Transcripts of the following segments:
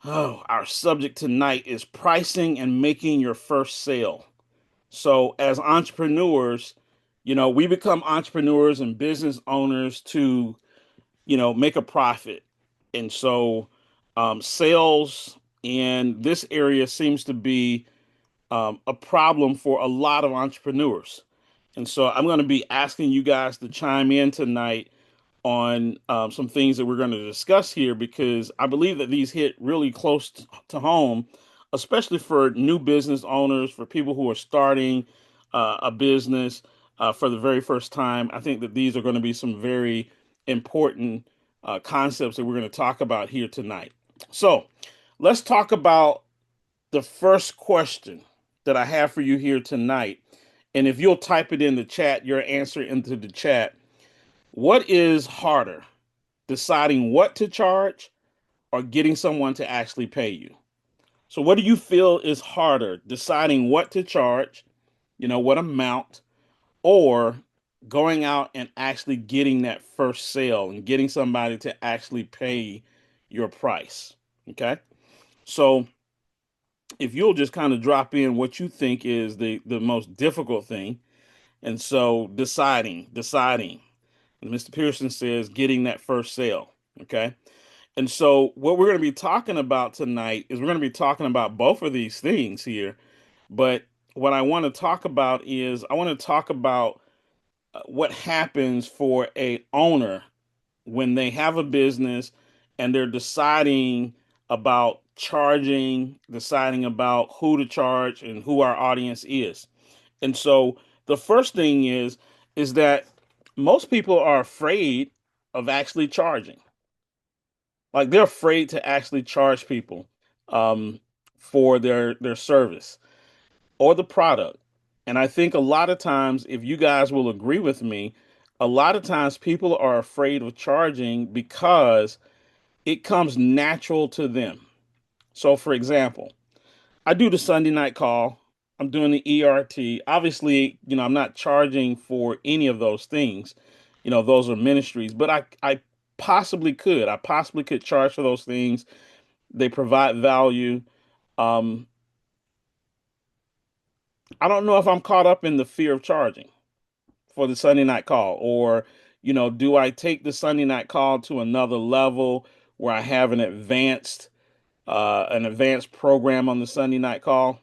Oh, our subject tonight is pricing and making your first sale. So, as entrepreneurs, we become entrepreneurs and business owners to, make a profit. And so, sales in this area seems to be a problem for a lot of entrepreneurs. And so, I'm going to be asking you guys to chime in tonight on some things that we're going to discuss here because I believe that these hit really close to home, especially for new business owners, for people who are starting a business for the very first time. I think that these are going to be some very important concepts that we're going to talk about here tonight. So let's talk about the first question that I have for you here tonight. And if you'll type it in the chat, your answer into the chat. What is harder, deciding what to charge or getting someone to actually pay you? So, what do you feel is harder, deciding what to charge, what amount, or going out and actually getting that first sale and getting somebody to actually pay your price? Okay. So, if you'll just kind of drop in what you think is the most difficult thing. And so, deciding. Mr. Pearson says getting that first sale. Okay. And so, what we're going to be talking about tonight is we're going to be talking about both of these things here. But what I want to talk about is I want to talk about what happens for a owner when they have a business and they're deciding about charging, deciding about who to charge and who our audience is. And so, the first thing is that most people are afraid of actually charging. Like they're afraid to actually charge people um, for their service or the product. And I think a lot of times, if you guys will agree with me, a lot of times people are afraid of charging because it comes natural to them. So, for example, I do the Sunday night call. I'm doing the ERT. Obviously, I'm not charging for any of those things. Those are ministries, but I possibly could. I possibly could charge for those things. They provide value. Um, I don't know if I'm caught up in the fear of charging for the Sunday night call, or do I take the Sunday night call to another level where I have an advanced program on the Sunday night call?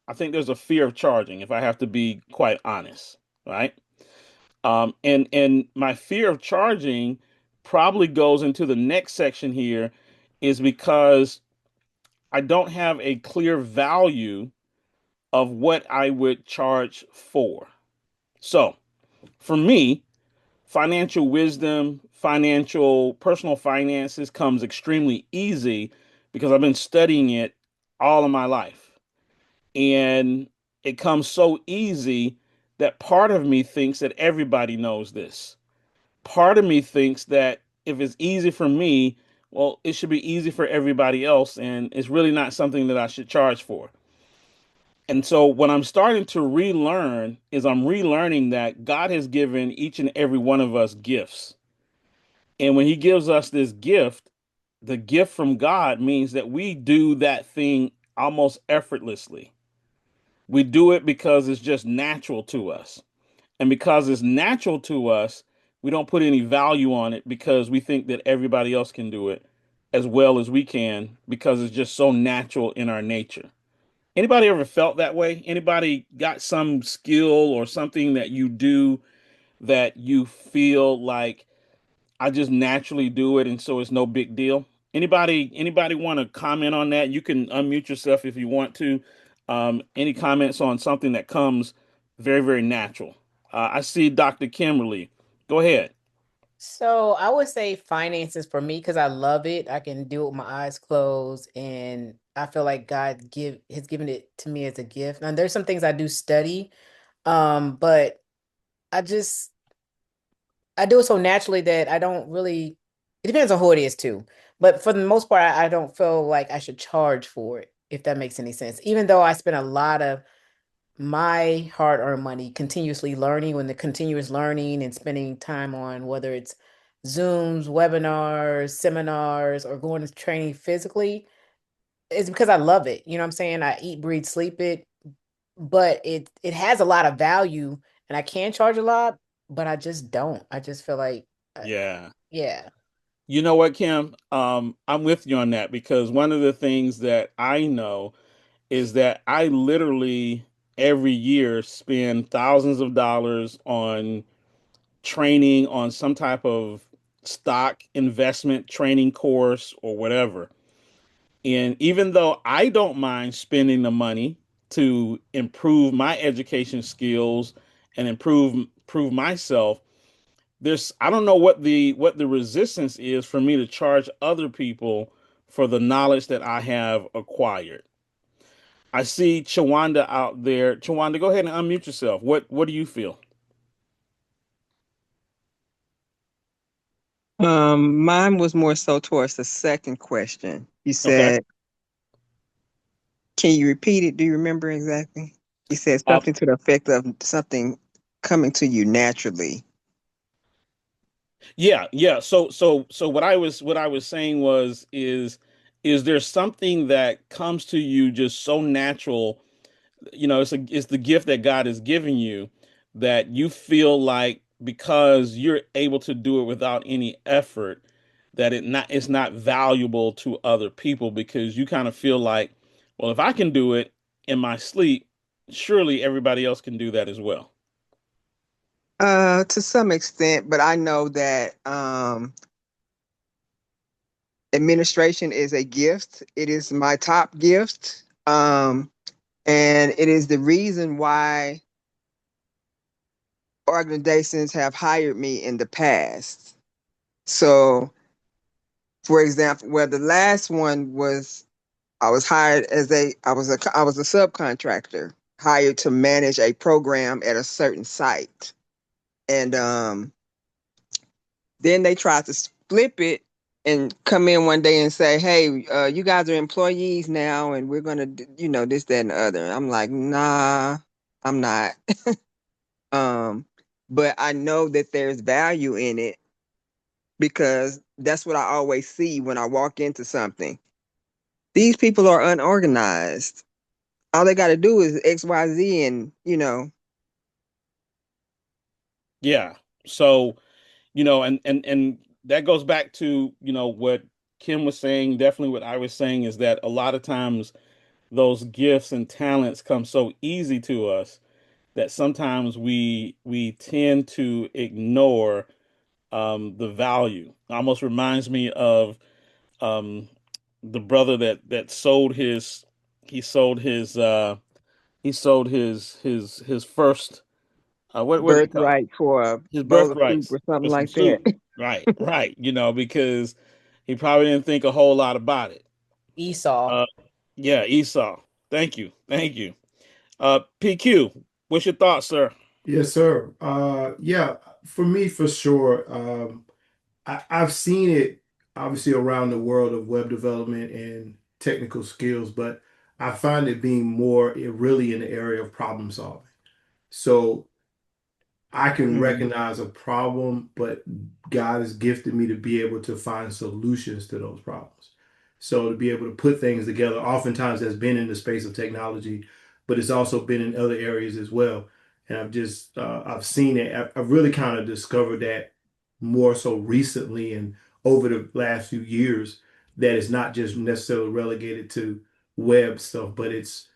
I think there's a fear of charging, if I have to be quite honest, right? And my fear of charging probably goes into the next section here, is because I don't have a clear value of what I would charge for. So for me, financial wisdom, personal finances comes extremely easy because I've been studying it all of my life. And it comes so easy that part of me thinks that everybody knows this. Part of me thinks that if it's easy for me, well, it should be easy for everybody else. And it's really not something that I should charge for. And so what I'm starting to relearn is I'm relearning that God has given each and every one of us gifts. And when he gives us this gift, the gift from God means that we do that thing almost effortlessly. We do it because it's just natural to us. And because it's natural to us, we don't put any value on it because we think that everybody else can do it as well as we can because it's just so natural in our nature. Anybody ever felt that way? Anybody got some skill or something that you do that you feel like I just naturally do it and so it's no big deal? Anybody want to comment on that? You can unmute yourself if you want to. Any comments on something that comes very, very natural? I see Dr. Kimberly. Go ahead. So I would say finances for me because I love it. I can do it with my eyes closed, and I feel like God give has given it to me as a gift. And there's some things I do study, but I just I do it so naturally that I don't really. It depends on who it is too, but for the most part, I don't feel like I should charge for it, if that makes any sense. Even though I spend a lot of my hard-earned money continuously learning, when the continuous learning and spending time on whether it's Zooms, webinars, seminars, or going to training physically, it's because I love it. You know what I'm saying? I eat, breathe, sleep it, but it has a lot of value and I can charge a lot, but I just don't. I just feel like, uh, Yeah. yeah. You know what, Kim? I'm with you on that because one of the things that I know is that I literally every year spend thousands of dollars on training on some type of stock investment training course or whatever. And even though I don't mind spending the money to improve my education skills and improve myself, there's I don't know what the resistance is for me to charge other people for the knowledge that I have acquired. I see Chawanda out there. Chawanda, go ahead and unmute yourself. What do you feel? Mine was more so towards the second question. You Okay. said, can you repeat it? Do you remember exactly? You said Uh, something to the effect of something coming to you naturally. yeah, yeah. So what I was saying was is there something that comes to you just so natural, it's the gift that God has given you that you feel like because you're able to do it without any effort that it's not valuable to other people because you kind of feel like, well, if I can do it in my sleep, surely everybody else can do that as well. To some extent, but I know that administration is a gift. It is my top gift. And it is the reason why organizations have hired me in the past. So, for example, where the last one was, I was hired as I was a subcontractor hired to manage a program at a certain site, and then they tried to flip it and come in one day and say, "Hey, you guys are employees now, and we're gonna, this, that, and the other." I'm like, "Nah, I'm not." um, but I know that there's value in it because that's what I always see when I walk into something. These people are unorganized. All they got to do is X, Y, Z, and Yeah. So, and that goes back to, what Kim was saying, definitely what I was saying is that a lot of times those gifts and talents come so easy to us that sometimes we tend to ignore the value. Almost reminds me of um, the brother that sold his he sold his his first what do they call it? birthright for a His bowl of soup birthrights or something for some like that. soup. Right, right. Because he probably didn't think a whole lot about it. Esau. Uh, yeah, Esau. Thank you, thank you. PQ, what's your thoughts, sir? Yes, sir. Yeah, for me, for sure. I've seen it obviously around the world of web development and technical skills, but I find it being more really in the area of problem solving. So I can Mm. recognize a problem, but God has gifted me to be able to find solutions to those problems. So to be able to put things together, oftentimes that's been in the space of technology, but it's also been in other areas as well. And I've seen it. I've really kind of discovered that more so recently and over the last few years that it's not just necessarily relegated to web stuff, but it's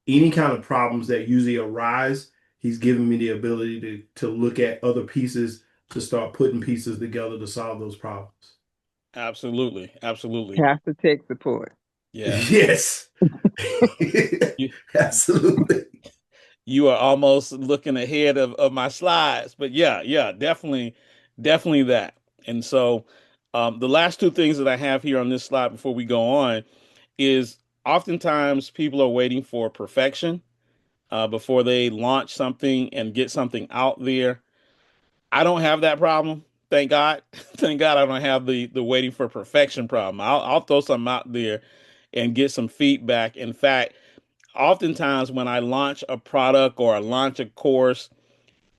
any kind of problems that usually arise, he's given me the ability to look at other pieces to start putting pieces together to solve those problems. Absolutely, absolutely. Have to tech support. Yeah. Yes. You, Absolutely. you are almost looking ahead of my slides, but yeah, yeah, definitely that. And so, the last two things that I have here on this slide before we go on is oftentimes people are waiting for perfection before they launch something and get something out there. I don't have that problem. Thank God. Thank God I don't have the waiting for perfection problem. I'll throw something out there and get some feedback. In fact, oftentimes when I launch a product or I launch a course,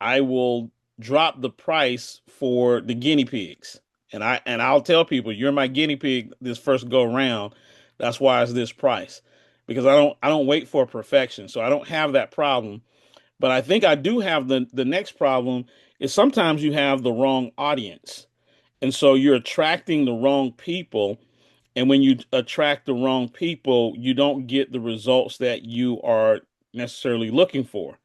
I will drop the price for the guinea pigs. And I'll tell people, you're my guinea pig this first go round. That's why it's this price. Because I don't wait for perfection. So I don't have that problem. But I think I do have the next problem is sometimes you have the wrong audience. And so you're attracting the wrong people. And when you attract the wrong people, you don't get the results that you are necessarily looking for.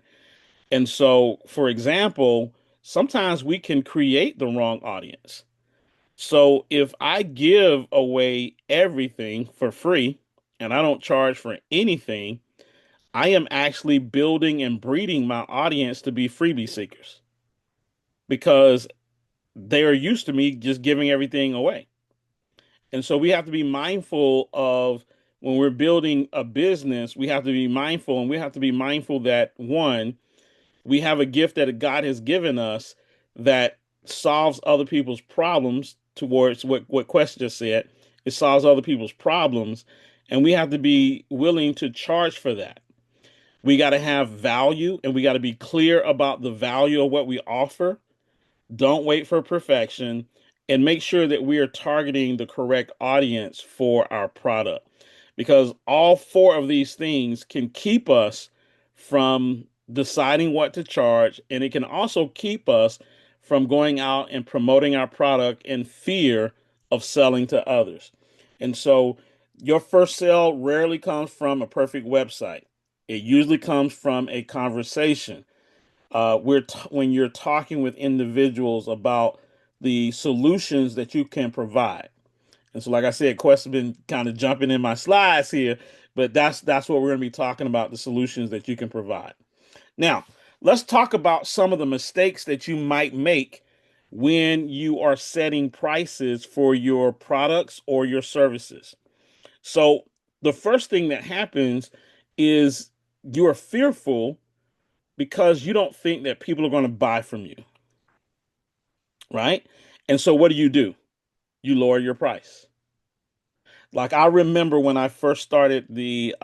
And so, for example, sometimes we can create the wrong audience. So if I give away everything for free and I don't charge for anything, I am actually building and breeding my audience to be freebie seekers because they are used to me just giving everything away. And so we have to be mindful of when we're building a business, we have to be mindful and we have to be mindful that one, we have a gift that God has given us that solves other people's problems towards what Quest just said. It solves other people's problems. And we have to be willing to charge for that. We got to have value and we got to be clear about the value of what we offer. Don't wait for perfection and make sure that we are targeting the correct audience for our product because all four of these things can keep us from deciding what to charge and it can also keep us from going out and promoting our product in fear of selling to others. And so your first sale rarely comes from a perfect website. It usually comes from a conversation when you're talking with individuals about the solutions that you can provide. And so, like I said, Quest has been kind of jumping in my slides here, but that's what we're going to be talking about, the solutions that you can provide. Now, let's talk about some of the mistakes that you might make when you are setting prices for your products or your services. So, the first thing that happens is you're fearful because you don't think that people are going to buy from you, right? And so what do? You lower your price. Like I remember when I first started the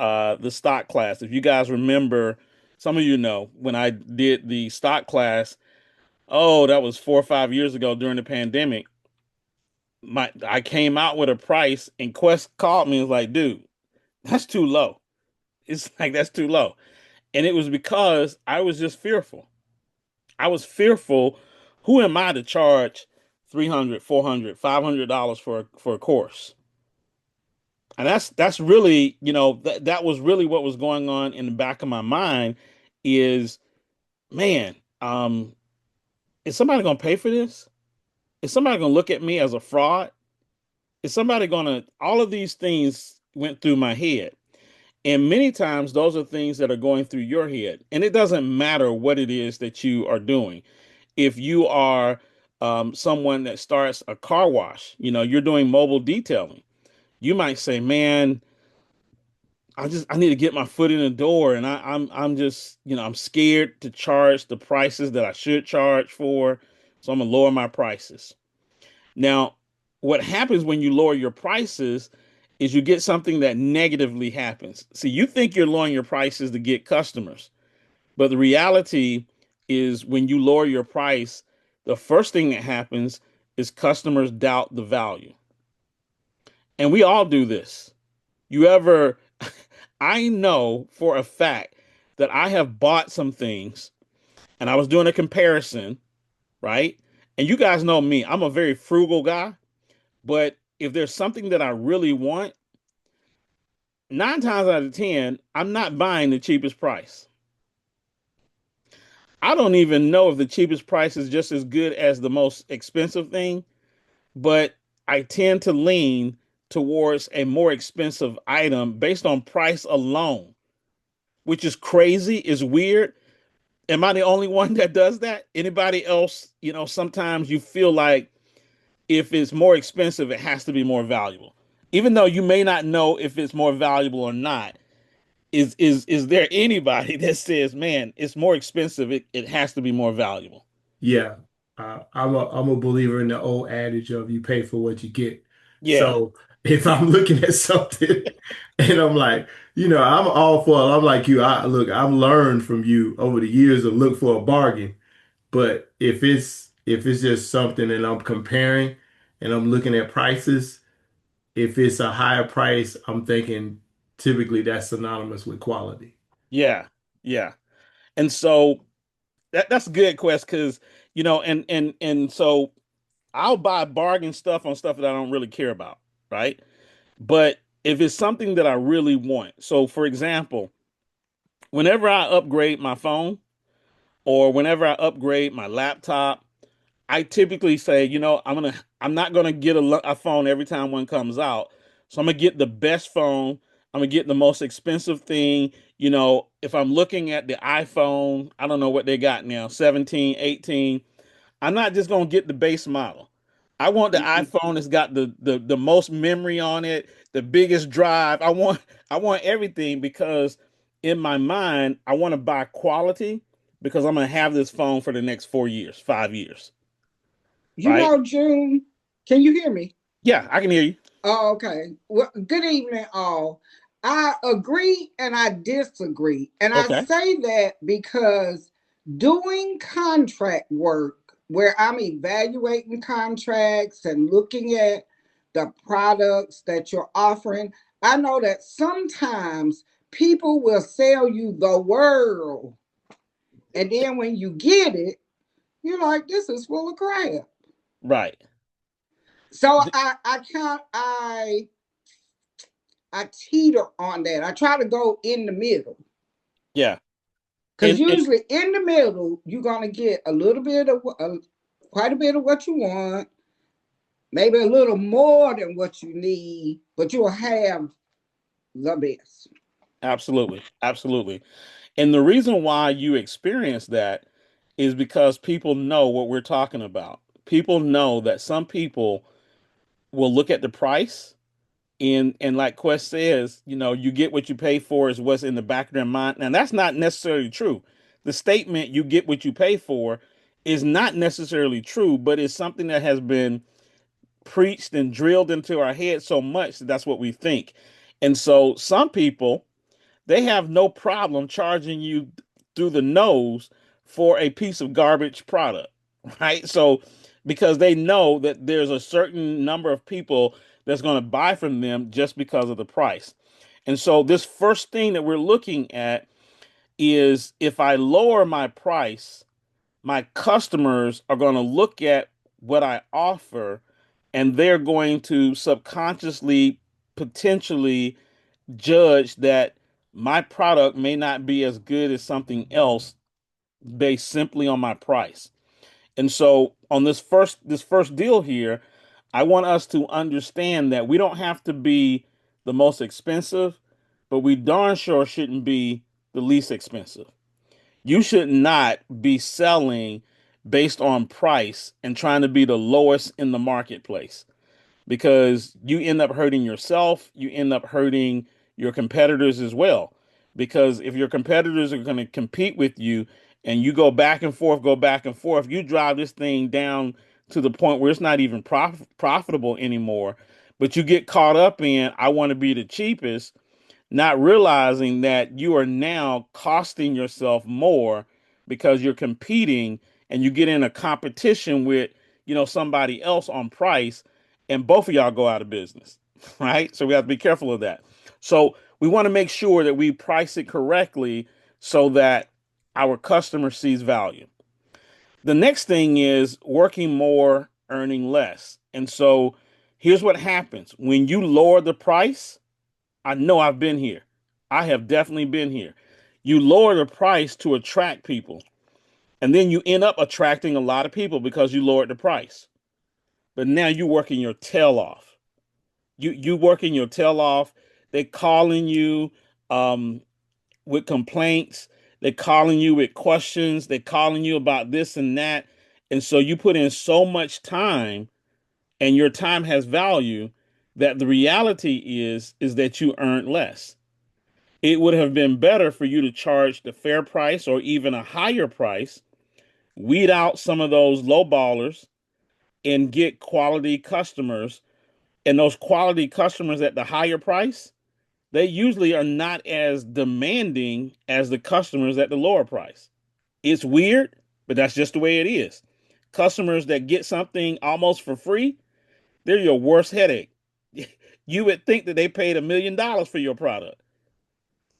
stock class. If you guys remember, some of you know when I did the stock class, oh, that was 4 or 5 years ago during the pandemic. I came out with a price and Quest called me and was like, dude, that's too low. It's like that's too low. And it was because I was just fearful. I was fearful. Who am I to charge 300, 400, $500 for a course? And that's really, that was really what was going on in the back of my mind is, man, is somebody going to pay for this? Is somebody going to look at me as a fraud? Is somebody going to, all of these things went through my head. And many times those are things that are going through your head. And it doesn't matter what it is that you are doing. If you are someone that starts a car wash, you're doing mobile detailing, you might say, man, I need to get my foot in the door. And I'm just, I'm scared to charge the prices that I should charge for. So I'm gonna lower my prices. Now, what happens when you lower your prices is you get something that negatively happens. See, you think you're lowering your prices to get customers, but the reality is when you lower your price, the first thing that happens is customers doubt the value. And we all do this. You ever, I know for a fact that I have bought some things and I was doing a comparison, right? And you guys know me, I'm a very frugal guy, but if there's something that I really want, 9 times out of 10, I'm not buying the cheapest price. I don't even know if the cheapest price is just as good as the most expensive thing, but I tend to lean towards a more expensive item based on price alone, which is crazy, is weird. Am I the only one that does that? Anybody else, sometimes you feel like if it's more expensive, it has to be more valuable. Even though you may not know if it's more valuable or not, is there anybody that says, man, it's more expensive, it has to be more valuable? Yeah, I'm a believer in the old adage of you pay for what you get. Yeah. So if I'm looking at something and I'm like, I'm all for it. I'm like you. I've learned from you over the years to look for a bargain. But if it's just something that I'm comparing and I'm looking at prices, if it's a higher price, I'm thinking typically that's synonymous with quality. Yeah, yeah. And so that's a good quest because and so I'll buy bargain stuff on stuff that I don't really care about, right? But if it's something that I really want, so for example, whenever I upgrade my phone or whenever I upgrade my laptop, I typically say, I'm not gonna get a phone every time one comes out. So I'm gonna get the best phone. I'm gonna get the most expensive thing. If I'm looking at the iPhone, I don't know what they got now, 17, 18. I'm not just gonna get the base model. I want the iPhone that's got the most memory on it, the biggest drive. I want everything because in my mind, I want to buy quality because I'm gonna have this phone for the next 4 years, 5 years, You right? know, June, can you hear me? Yeah, I can hear you. Oh, okay. Well, good evening, all. I agree and I disagree. And I Okay. say that because doing contract work, where I'm evaluating contracts and looking at the products that you're offering, I know that sometimes people will sell you the world. And then when you get it, you're like, this is full of crap. Right. So I teeter on that. I try to go in the middle. Yeah. Because And usually in the middle, you're going to get a little bit of, quite a bit of what you want, maybe a little more than what you need, but you'll have the best. absolutely. Absolutely. And the reason why you experience that is because people know what we're talking about. People know that some people will look at the price and like Quest says, you get what you pay for is what's in the back of their mind. And that's not necessarily true. The statement you get what you pay for is not necessarily true, but it's something that has been preached and drilled into our head so much that that's what we think. And so some people, they have no problem charging you through the nose for a piece of garbage product, right? So because they know that there's a certain number of people that's going to buy from them just because of the price. And so this first thing that we're looking at is if I lower my price, my customers are going to look at what I offer and they're going to subconsciously potentially judge that my product may not be as good as something else based simply on my price. And so on this first deal here, I want us to understand that we don't have to be the most expensive, but we darn sure shouldn't be the least expensive. You should not be selling based on price and trying to be the lowest in the marketplace because you end up hurting yourself, you end up hurting your competitors as well. Because if your competitors are going to compete with you and you go back and forth, you drive this thing down to the point where it's not even profitable anymore. But you get caught up in, I want to be the cheapest, not realizing that you are now costing yourself more because you're competing and you get in a competition with somebody else on price and both of y'all go out of business. Right, so we have to be careful of that. So we want to make sure that we price it correctly so that our customer sees value. The next thing is working more, earning less. And so here's what happens when you lower the price. I know I've been here. I have definitely been here. You lower the price to attract people, and then you end up attracting a lot of people because you lowered the price. But now you're working your tail off. You working your tail off. They calling you um, with complaints. They calling you with questions. They calling you about this and that. And so you put in so much time, and your time has value. That the reality is that you earn less. It would have been better for you to charge the fair price or even a higher price, weed out some of those low ballers and get quality customers. And those quality customers at the higher price, they usually are not as demanding as the customers at the lower price. It's weird, but that's just the way it is. Customers that get something almost for free, they're your worst headache. You would think that they paid $1 million for your product.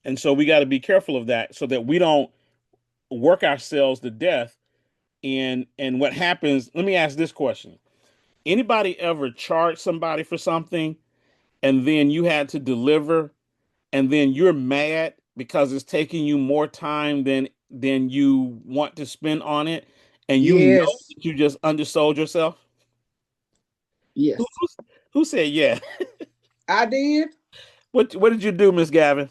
And so we got to be careful of that so that we don't work ourselves to death. And what happens, let me ask this question. Anybody ever charge somebody for something and then you had to deliver and then you're mad because it's taking you more time than you want to spend on it and you know Yes. that you just undersold yourself? Who, Yes. who said yeah? I did. What did you do, Miss Gavin?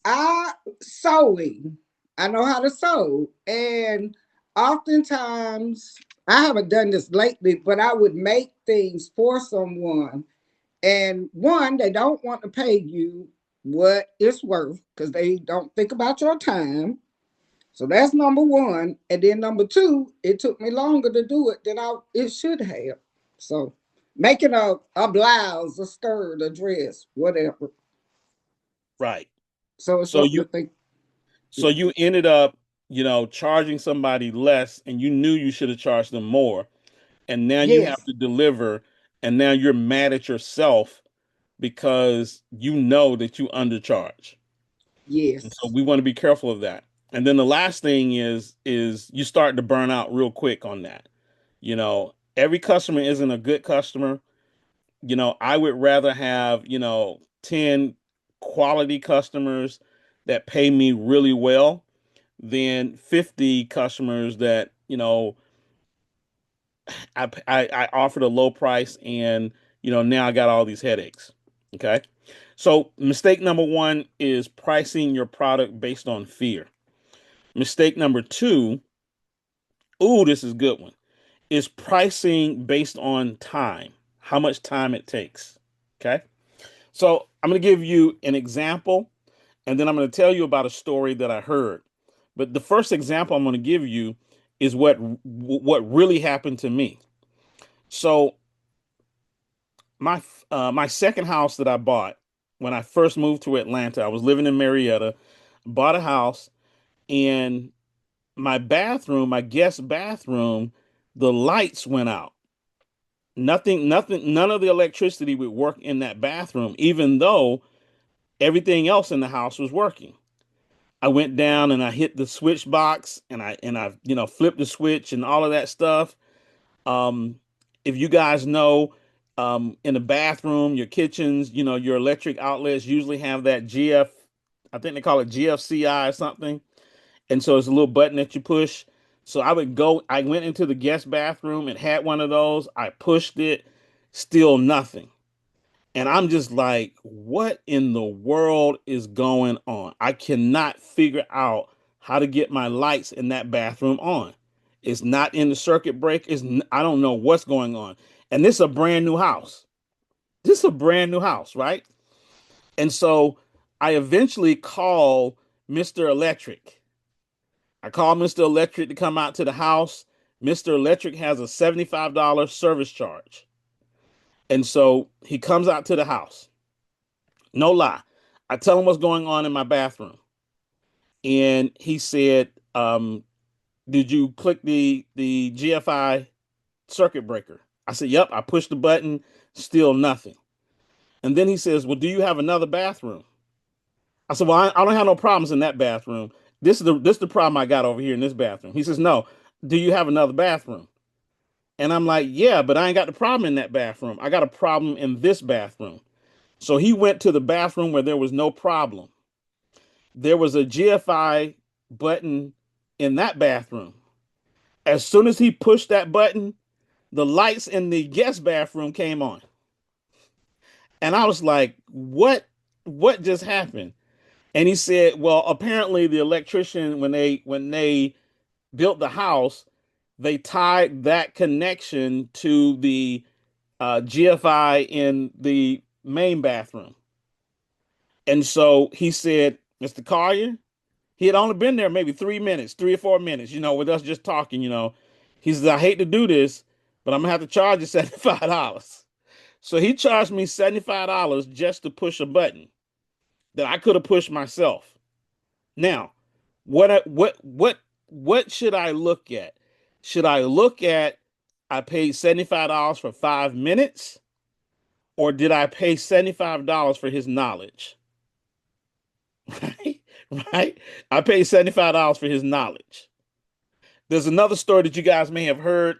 I sewing. I know how to sew. And oftentimes, I haven't done this lately, but I would make things for someone. And one, they don't want to pay you what it's worth because they don't think about your time. So that's number one. And then number two, it took me longer to do it than it should have. So making a blouse, a skirt, a dress, whatever. Right. So it's So something you to think. so you ended up, charging somebody less and you knew you should have charged them more. And now you have Yes, to deliver and now you're mad at yourself because you know that you undercharge. And so yes, we want to be careful of that. And then the last thing is you start to burn out real quick on that. Every customer isn't a good customer. I would rather have, 10 quality customers that pay me really well than 50 customers that, I offered a low price and, now I got all these headaches. Okay. So mistake number one is pricing your product based on fear. Mistake number two, ooh, this is a good one, is pricing based on time, how much time it takes. Okay. So I'm going to give you an example and then I'm going to tell you about a story that I heard. But the first example I'm going to give you is what really happened to me. So my second house that I bought when I first moved to Atlanta, I was living in Marietta, bought a house, and my guest bathroom, the lights went out. Nothing, none of the electricity would work in that bathroom, even though everything else in the house was working. I went down and I hit the switch box and I flipped the switch and all of that stuff. Um, if you guys know, in the bathroom, your kitchens, your electric outlets usually have that GF, I think they call it GFCI or something. And so it's a little button that you push. So I went into the guest bathroom and had one of those. I pushed it, still nothing. And I'm just like, what in the world is going on? I cannot figure out how to get my lights in that bathroom on. It's not in the circuit breaker. I don't know what's going on. And this is a brand new house. This is a brand new house, right? And so I eventually call Mr. Electric. I called Mr. Electric to come out to the house. Mr. Electric has a $75 service charge. And so he comes out to the house. No lie. I tell him what's going on in my bathroom. And he said, did you click the GFI circuit breaker? I said, yep, I pushed the button, still nothing. And then he says, well, do you have another bathroom? I said, well, I don't have no problems in that bathroom. This is the problem I got over here in this bathroom. He says, no, do you have another bathroom? And I'm like, yeah, but I ain't got the problem in that bathroom. I got a problem in this bathroom. So he went to the bathroom where there was no problem. There was a GFI button in that bathroom. As soon as he pushed that button, the lights in the guest bathroom came on. And I was like, what just happened? And he said, well, apparently the electrician when they built the house, they tied that connection to the GFI in the main bathroom. And so he said, Mr. Collier, he had only been there maybe 3 minutes, 3 or 4 minutes, with us just talking. He says, I hate to do this, but I'm gonna have to charge you $75. So he charged me $75 just to push a button that I could have pushed myself. Now, what what should I look at? Should I look at I paid $75 for 5 minutes, or did I pay $75 for his knowledge? Right? Right? I paid $75 for his knowledge. There's another story that you guys may have heard.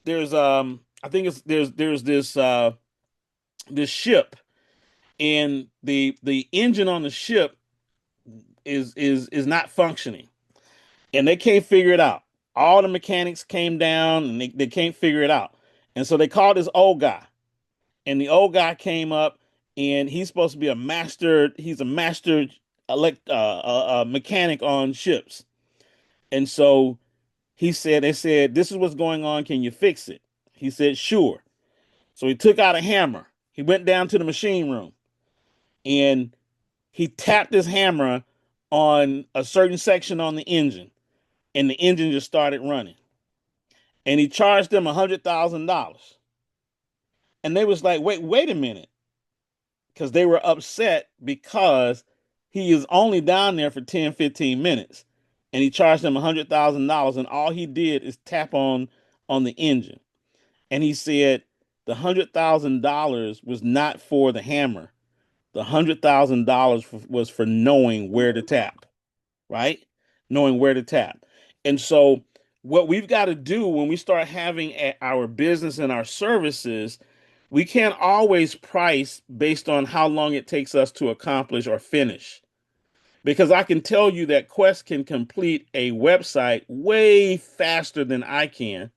There's I think it's there's this ship, and the engine on the ship is not functioning, and they can't figure it out. All the mechanics came down, and they can't figure it out. And so they called this old guy, and the old guy came up, and he's supposed to be a master. He's a master mechanic on ships. And so they said, this is what's going on. Can you fix it? He said, sure. So he took out a hammer. He went down to the machine room, and he tapped his hammer on a certain section on the engine, and the engine just started running. And he charged them $100,000. And they was like, wait a minute, because they were upset because he is only down there for 10, 15 minutes. And he charged them $100,000, and all he did is tap on the engine. And he said the $100,000 was not for the hammer. The $100,000 was for knowing where to tap, right? Knowing where to tap. And so what we've got to do when we start having our business and our services, we can't always price based on how long it takes us to accomplish or finish. Because I can tell you that Quest can complete a website way faster than I can.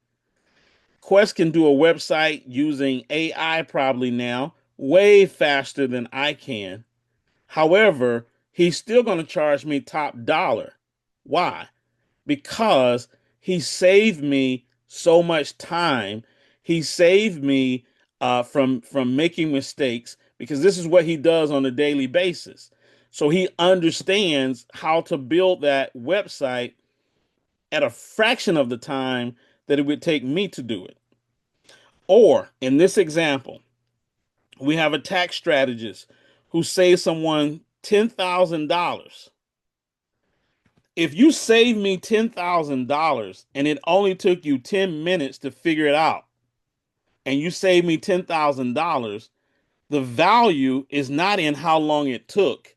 Quest can do a website using AI probably now way faster than I can. However, he's still going to charge me top dollar. Why? Because he saved me so much time. He saved me from making mistakes, because this is what he does on a daily basis. So he understands how to build that website at a fraction of the time that it would take me to do it. Or in this example, we have a tax strategist who saves someone $10,000. If you save me $10,000 and it only took you 10 minutes to figure it out, and you save me $10,000, the value is not in how long it took.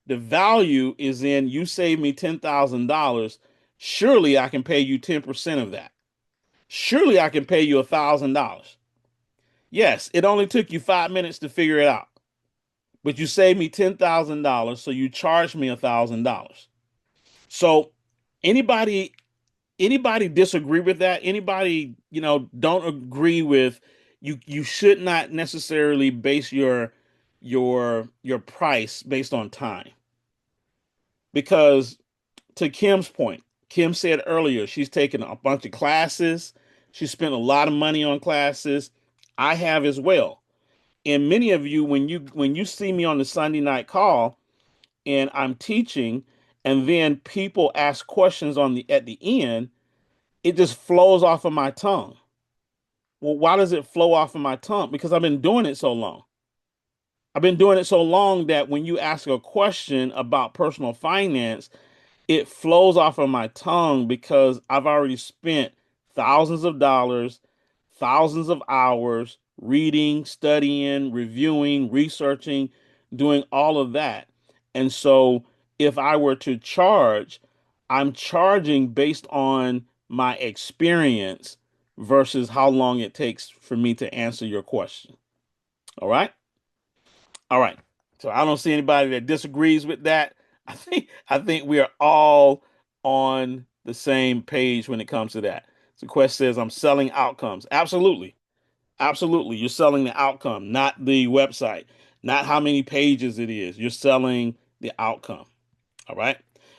The value is in you save me $10,000. Surely I can pay you 10% of that. Surely I can pay you $1,000. Yes, it only took you 5 minutes to figure it out, but you saved me $10,000, so you charged me $1,000. So anybody anybody disagree with that? Anybody, don't agree with you should not necessarily base your price based on time. Because to Kim's point, Kim said earlier she's taken a bunch of classes. She spent a lot of money on classes. I have as well. And many of you, when you see me on the Sunday night call and I'm teaching, and then people ask questions at the end, it just flows off of my tongue. Well, why does it flow off of my tongue? Because I've been doing it so long. I've been doing it so long that when you ask a question about personal finance, it flows off of my tongue because I've already spent thousands of dollars, thousands of hours reading, studying, reviewing, researching, doing all of that. And so if I were to charge, I'm charging based on my experience versus how long it takes for me to answer your question. All right? All right. So I don't see anybody that disagrees with that. I think we are all on the same page when it comes to that. So Quest says I'm selling outcomes. Absolutely. Absolutely. You're selling the outcome, not the website, not how many pages it is. You're selling the outcome. All right.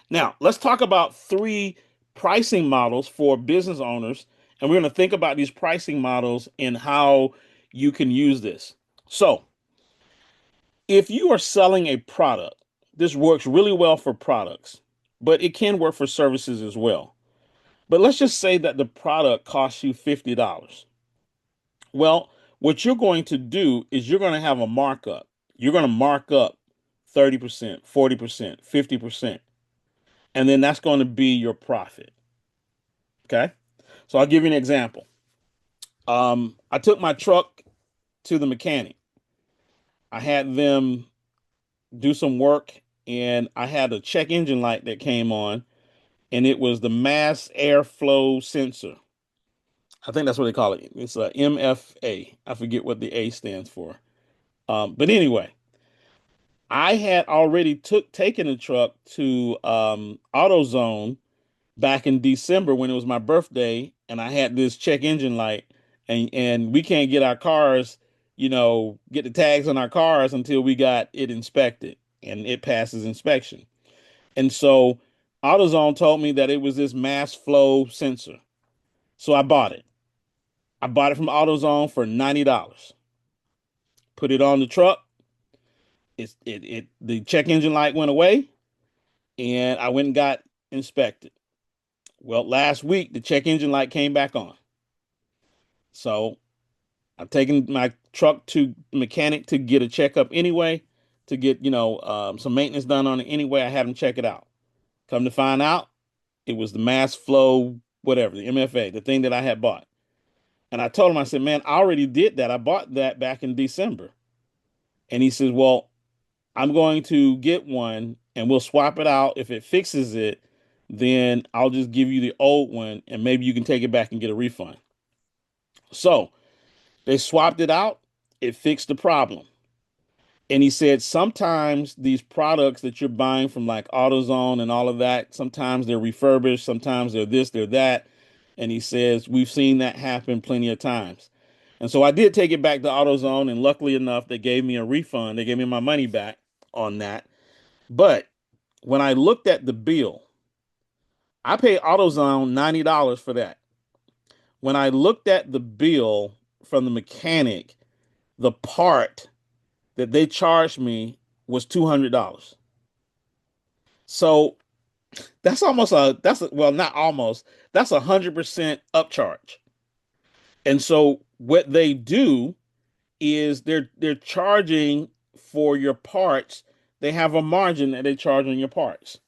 Now, let's talk about three pricing models for business owners. And we're going to think about these pricing models and how you can use this. So, if you are selling a product, this works really well for products, but it can work for services as well. But let's just say that the product costs you $50. Well, what you're going to do is you're going to have a markup. You're going to mark up 30%, 40%, 50%. And then that's going to be your profit. Okay. So I'll give you an example. I took my truck to the mechanic. I had them do some work, and I had a check engine light that came on, and it was the mass airflow sensor. I think that's what they call it. It's a MFA. I forget what the A stands for. But anyway, I had already taken the truck to AutoZone back in December when it was my birthday, and I had this check engine light, and we can't get our cars, get the tags on our cars until we got it inspected and it passes inspection. And so AutoZone told me that it was this mass flow sensor. So I bought it. I bought it from AutoZone for $90. Put it on the truck. The check engine light went away, and I went and got inspected. Well, last week the check engine light came back on. So I've taken my truck to mechanic to get a checkup anyway, to get some maintenance done on it anyway. I had him check it out. Come to find out, it was the mass flow, whatever, the MFA, the thing that I had bought. And I told him, I said, man, I already did that. I bought that back in December. And he says, well, I'm going to get one and we'll swap it out. If it fixes it, then I'll just give you the old one and maybe you can take it back and get a refund. So they swapped it out. It fixed the problem. And he said sometimes these products that you're buying from like AutoZone and all of that, sometimes they're refurbished, sometimes they're this, they're that. And he says we've seen that happen plenty of times. And so I did take it back to AutoZone, and luckily enough, they gave me a refund. They gave me my money back on that. But when I looked at the bill, I paid AutoZone $90 for that. When I looked at the bill from the mechanic, the part that they charged me was $200. So well, not almost, that's 100% upcharge. And so what they do is they're charging for your parts. They have a margin that they charge on your parts.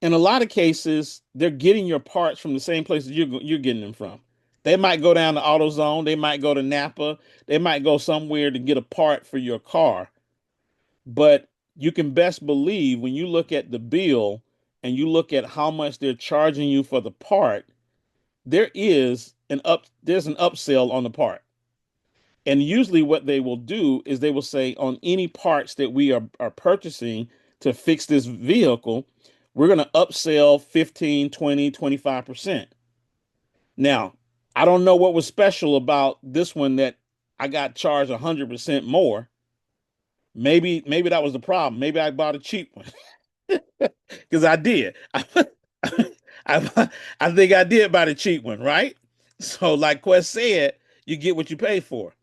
In a lot of cases, they're getting your parts from the same places you're getting them from. They might go down to AutoZone, they might go to Napa, they might go somewhere to get a part for your car. But you can best believe when you look at the bill and you look at how much they're charging you for the part, there's an upsell on the part. And usually what they will do is they will say on any parts that we are purchasing to fix this vehicle, we're going to upsell 15, 20, 25%. Now, I don't know what was special about this one that I got charged 100% more. Maybe that was the problem. Maybe I bought a cheap one because I did. I, I think I did buy the cheap one, right? So, like Quest said, you get what you pay for.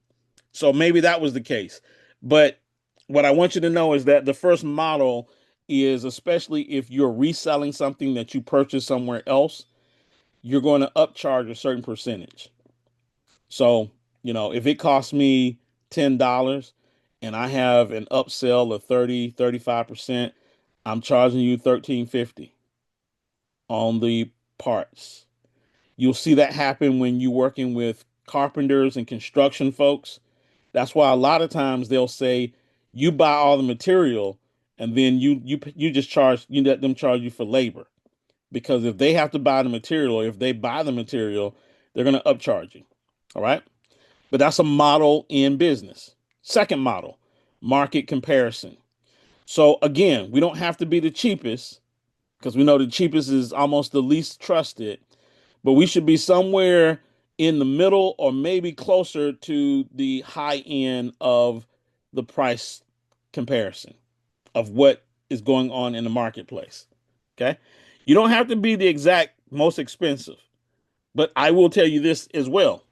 So maybe that was the case. But what I want you to know is that the first model is, especially if you're reselling something that you purchased somewhere else, you're going to upcharge a certain percentage. So, if it costs me $10 and I have an upsell of 30, 35%, I'm charging you 13.50 on the parts. You'll see that happen when you're working with carpenters and construction folks. That's why a lot of times they'll say you buy all the material and then you just let them charge you for labor. Because if they have to buy the material, or if they buy the material, they're going to upcharge you. All right. But that's a model in business. Second model, market comparison. So again, we don't have to be the cheapest because we know the cheapest is almost the least trusted, but we should be somewhere in the middle or maybe closer to the high end of the price comparison of what is going on in the marketplace. Okay. You don't have to be the exact most expensive, but I will tell you this as well.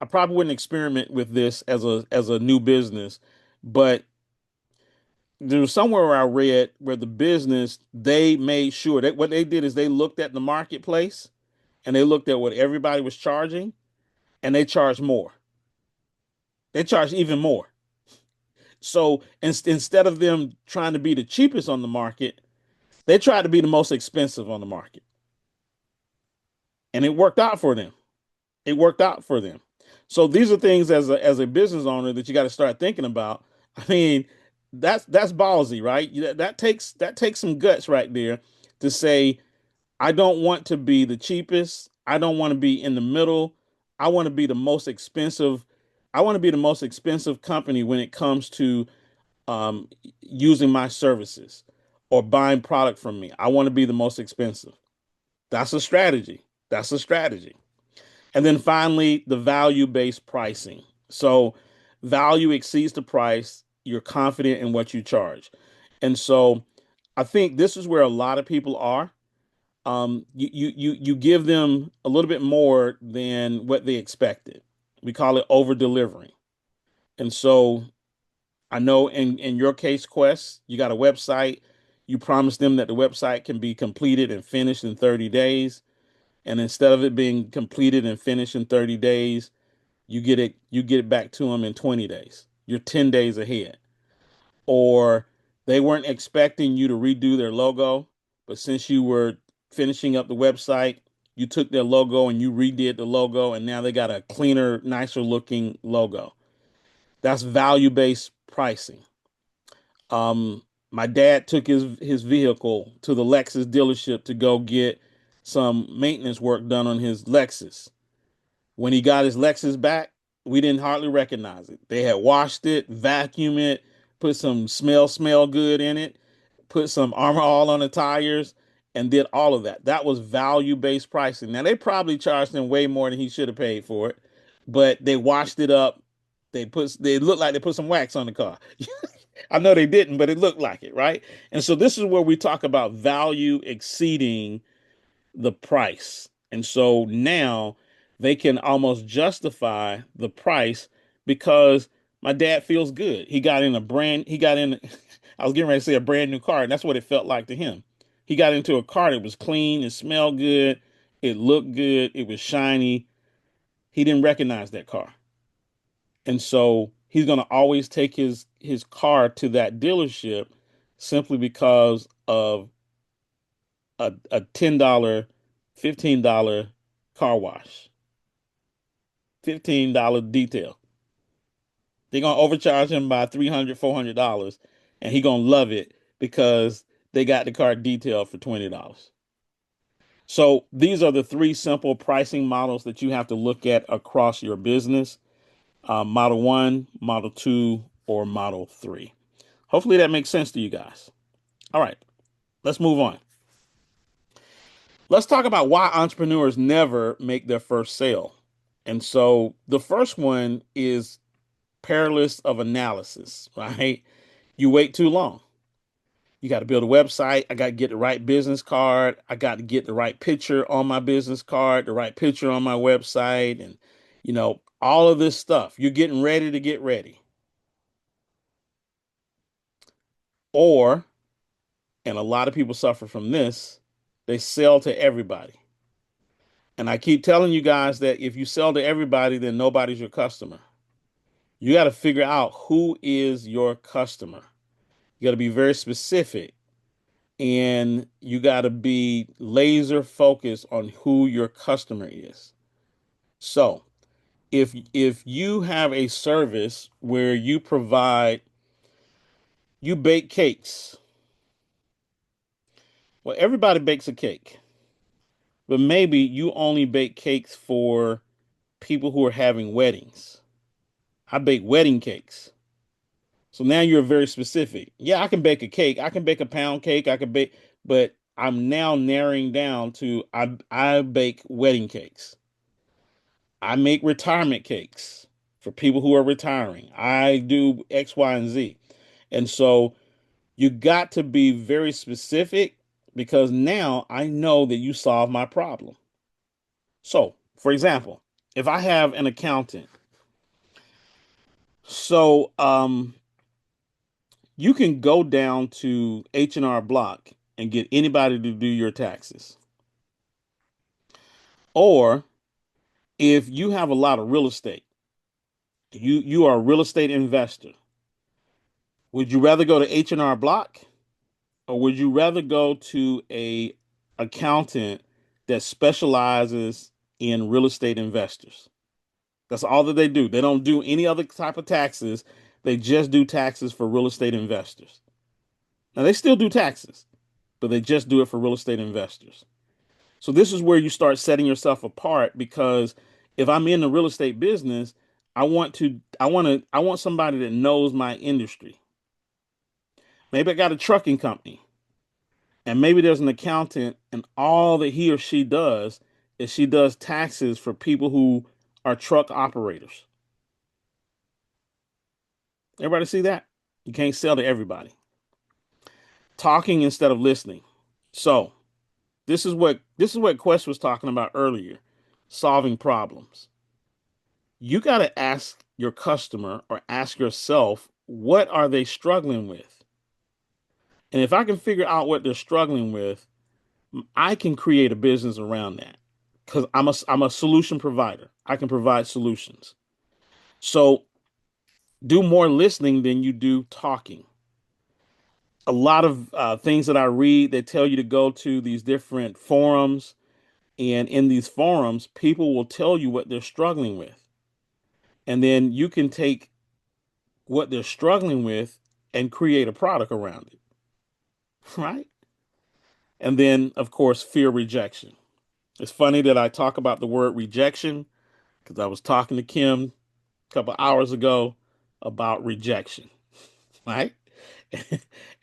I probably wouldn't experiment with this as a new business, but there was somewhere where I read where the business they made sure that what they did is they looked at the marketplace and they looked at what everybody was charging and they charged more. They charged even more. So instead of them trying to be the cheapest on the market, they tried to be the most expensive on the market. and it worked out for them. It worked out for them. So these are things as a business owner that you got to start thinking about. I mean, that's ballsy, right? That takes some guts right there to say, I don't want to be the cheapest. I don't want to be in the middle. I want to be the most expensive. I want to be the most expensive company when it comes to using my services or buying product from me. I want to be the most expensive. That's a strategy. That's a strategy. And then finally, the value based pricing. So value exceeds the price. You're confident in what you charge. And so I think this is where a lot of people are. You give them a little bit more than what they expected. We call it over delivering. And so I know in your case, Quest, you got a website. You promised them that the website can be completed and finished in 30 days. And instead of it being completed and finished in 30 days, you get it back to them in 20 days. You're 10 days ahead. Or they weren't expecting you to redo their logo, but since you were finishing up the website, you took their logo and you redid the logo, and now they got a cleaner, nicer looking logo. That's value based pricing. My dad took his vehicle to the Lexus dealership to go get some maintenance work done on his Lexus. When he got his Lexus back, we didn't hardly recognize it. They had washed it, vacuumed it, put some smell good in it, put some Armor All on the tires, and did all of that. That was value based pricing. Now they probably charged him way more than he should have paid for it, but they washed it up. They looked like they put some wax on the car. I know they didn't, but it looked like it, right? And so this is where we talk about value exceeding the price. And so now they can almost justify the price because my dad feels good. He got in, I was getting ready to say a brand new car, and that's what it felt like to him. He got into a car that was clean, it smelled good, it looked good, it was shiny. He didn't recognize that car. And so he's going to always take his car to that dealership simply because of a $10, $15 car wash, $15 detail. They're gonna overcharge him by $300, $400, and he gonna love it because they got the car detailed for $20. So these are the three simple pricing models that you have to look at across your business: Model One, Model Two, or Model Three. Hopefully that makes sense to you guys. All right, let's move on. Let's talk about why entrepreneurs never make their first sale. And so the first one is perilous of analysis, right? You wait too long. You got to build a website. I got to get the right business card. I got to get the right picture on my business card, the right picture on my website, and all of this stuff. You're getting ready to get ready. Or, and a lot of people suffer from this, they sell to everybody. And I keep telling you guys that if you sell to everybody, then nobody's your customer. You got to figure out who is your customer. You got to be very specific, and you got to be laser focused on who your customer is. So, if you have a service where you bake cakes, well, everybody bakes a cake, but maybe you only bake cakes for people who are having weddings. I bake wedding cakes. So now you're very specific. Yeah, I can bake a cake. I can bake a pound cake. I can bake, but I'm now narrowing down to I bake wedding cakes. I make retirement cakes for people who are retiring. I do X, Y, and Z. And so you got to be very specific because now I know that you solve my problem. So, for example, if I have an accountant, so you can go down to H&R Block and get anybody to do your taxes. Or if you have a lot of real estate, you are a real estate investor. Would you rather go to H&R Block or would you rather go to a accountant that specializes in real estate investors. That's all that they do. They don't do any other type of taxes. They just do taxes for real estate investors. Now, they still do taxes, but they just do it for real estate investors. So this is where you start setting yourself apart because if I'm in the real estate business, I want somebody that knows my industry. Maybe I got a trucking company and maybe there's an accountant and all that he or she does is she does taxes for people who are truck operators. Everybody see that? You can't sell to everybody. Talking instead of listening. So, this is what Quest was talking about earlier, solving problems. You got to ask your customer or ask yourself, what are they struggling with? And if I can figure out what they're struggling with, I can create a business around that because I'm a solution provider. I can provide solutions. So do more listening than you do talking. A lot of things that I read, they tell you to go to these different forums. And in these forums, people will tell you what they're struggling with. And then you can take what they're struggling with and create a product around it. Right. And then, of course, fear rejection. It's funny that I talk about the word rejection because I was talking to Kim a couple hours ago about rejection. Right.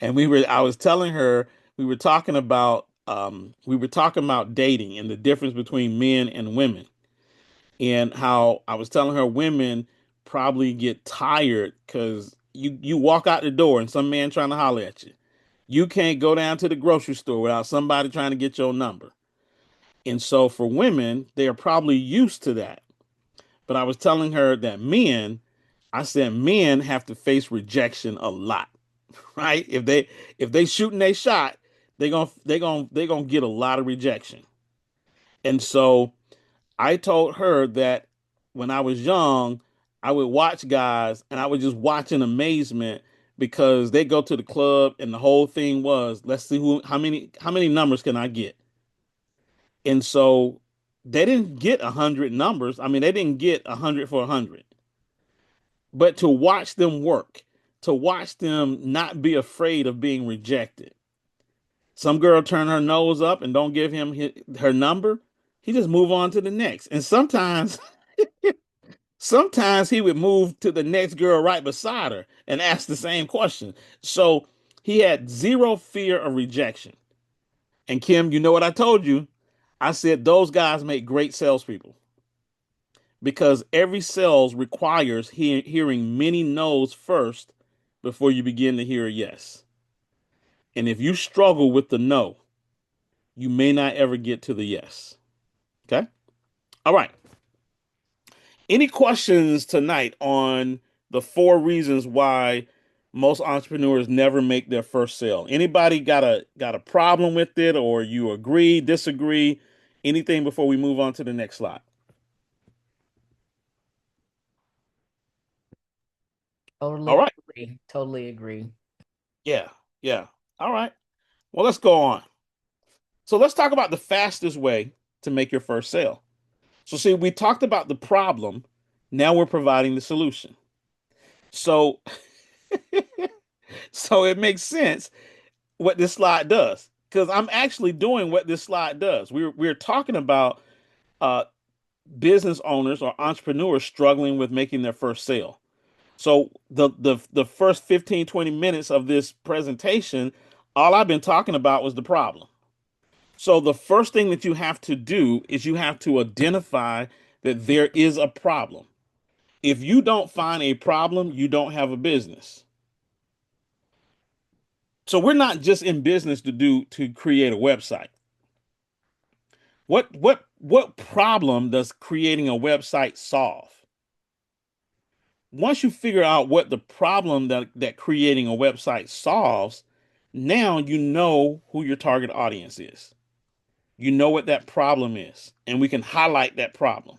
And I was telling her, we were talking about dating and the difference between men and women and how I was telling her women probably get tired because you walk out the door and some man trying to holler at you. You can't go down to the grocery store without somebody trying to get your number. And so for women, they are probably used to that. But I was telling her that I said men have to face rejection a lot, right? If they shooting they shot, they gonna get a lot of rejection. And so I told her that when I was young, I would watch guys and I would just watch in amazement because they go to the club and the whole thing was, let's see how many numbers can I get? And so they didn't get 100 numbers. I mean, they didn't get 100 for 100. But to watch them work, to watch them not be afraid of being rejected. Some girl turn her nose up and don't give him her number. He just move on to the next. And sometimes he would move to the next girl right beside her and ask the same question. So he had zero fear of rejection. And Kim, you know what I told you? I said those guys make great salespeople because every sales requires hearing many no's first before you begin to hear a yes. And if you struggle with the no, you may not ever get to the yes. Okay. All right. Any questions tonight on the 4 reasons why most entrepreneurs never make their first sale? Anybody got a problem with it, or you agree, disagree? Anything before we move on to the next slide? All Totally right. agree. Totally agree. Yeah. Yeah. All right. Well, let's go on. So let's talk about the fastest way to make your first sale. So see, we talked about the problem. Now we're providing the solution. So so it makes sense what this slide does because I'm actually doing what this slide does. We're talking about uh, business owners or entrepreneurs struggling with making their first sale. So the first 15 20 minutes of this presentation, all I've been talking about was the problem. So the first thing that you have to do is you have to identify that there is a problem. If you don't find a problem, you don't have a business. So we're not just in business to create a website. What problem does creating a website solve? Once you figure out what the problem that creating a website solves, now you know who your target audience is. You know what that problem is, and we can highlight that problem.